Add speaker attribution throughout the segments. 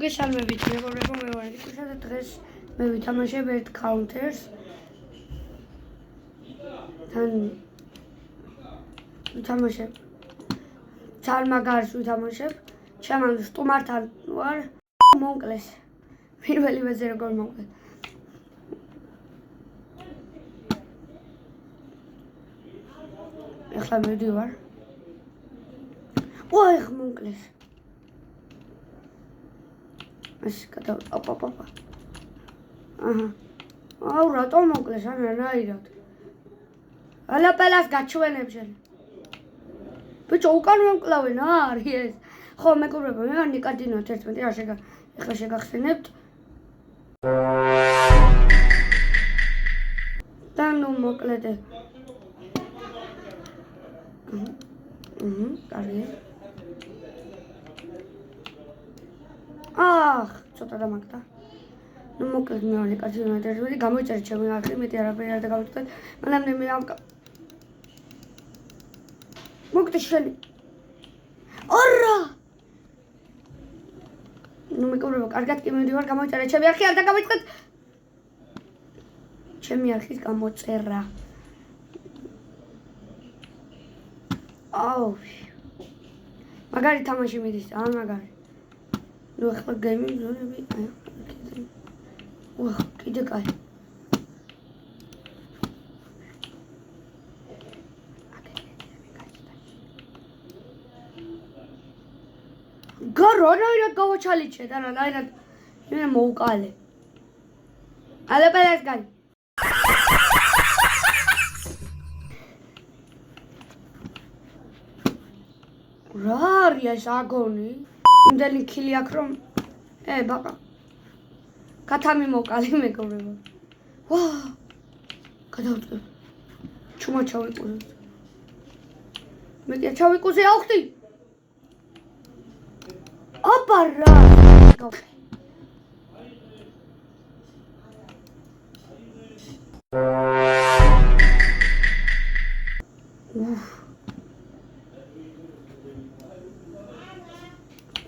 Speaker 1: მოგესალმებით, მეგობრებო, მე ვარ ნიკუშა და დღეს მე ვითამაშებ ერთ counter-ს. თან ვითამაშებ. ცალმაგარს ვითამაშებ. ჩემან სტუმართან ვარ. მონკლეს. პირველი ვეზე როგორ მონკლეს. ეხლა მივდივარ. ოი, მონკლეს. ეს გადავ ოპ. აჰა. აუ, რატომ მოკლეს ანანაირად? ალაპელას გაჩვენებშენ. ბიჭო, უკან მომკლავენ, არის ეს. ხო, მეგობრებო, მე ვარ ნიკადინო 11, ეხლა შეგახსენებთ. და ნუ მოკლედე. კარგი. ცოტა დამაგდა. ნუ მოკლედ მე ვარ ნიკადინო 11, გამოიწერეთ ჩემი არხი, მეტი არაფერი არ დაგავიწყდეთ. მანამდე მე ამ მოგდე შენი. ორა! ნუ მეგობრებო, კარგად კი მივდივარ, გამოიწერეთ ჩემი არხი, არ დაგავიწყდეთ. ჩემი არხის გამოწერა. აუ. მაგარი თამაში მიდის, ან მაგარი. ნუ ახლა გეიმინგ ზონები, აი. კიდე კაი. გარანაირად გავაჩალიჩე და რანაირად მე მოვკალე. ალაპელას განი. რა არის ეს აგონი? იმდენი ქილი აქვს რომ ბაყა. კათამი მოკალი მეგობრებო. ვა! გადავწევ. ჩუმა ჩავიკუზე. მე კი ჩავიკუზე ავხდი. ოპა რა!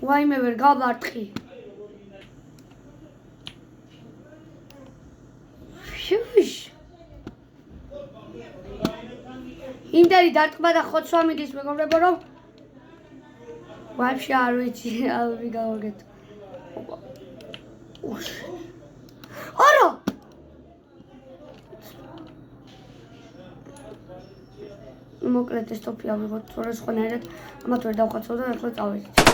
Speaker 1: ვაიმე ვერ გავარტყი. იმდენი დარტყმა და ხოცვა მიდის მეგობრებო რომ ვაფშე არ ვიცი ალვი გავაგეთ. არა! მოკლედ ეს ტოპი ავიღოთ, თორე სხვანაირად ამათ ვერ დავხაცავ და ახლა წავედით.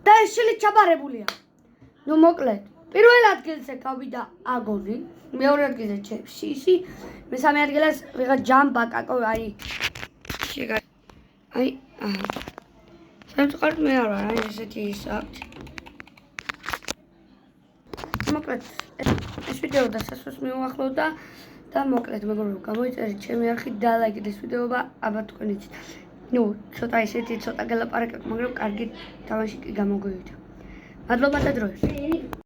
Speaker 1: და ეს შილი ჩაბარებულია. ნუ მოკლედ. პირველ ადგილზე გავიდა აგონი, მეორე ადგილზე ჩეპსისი, მესამე ადგილას ვიღა ჯამბა კაკო, აი. აი, აჰა. სამწუხაროდ მე არ ვარ, აი ესეთი ის აქვს. მოკლედ, ეს ვიდეო დასასრულს მივუახლოვდა და მოკლედ მეგობრებო, გამოიწერეთ ჩემი არხი და ლაიქეთ ეს ვიდეოობა, ალბათ თქვენ იცით. ნუ, ცოტა ისეთი, ცოტა გელაპარაკებ, მაგრამ კარგი თამაში კი გამოგვივიდა. მადლობა და დროებით.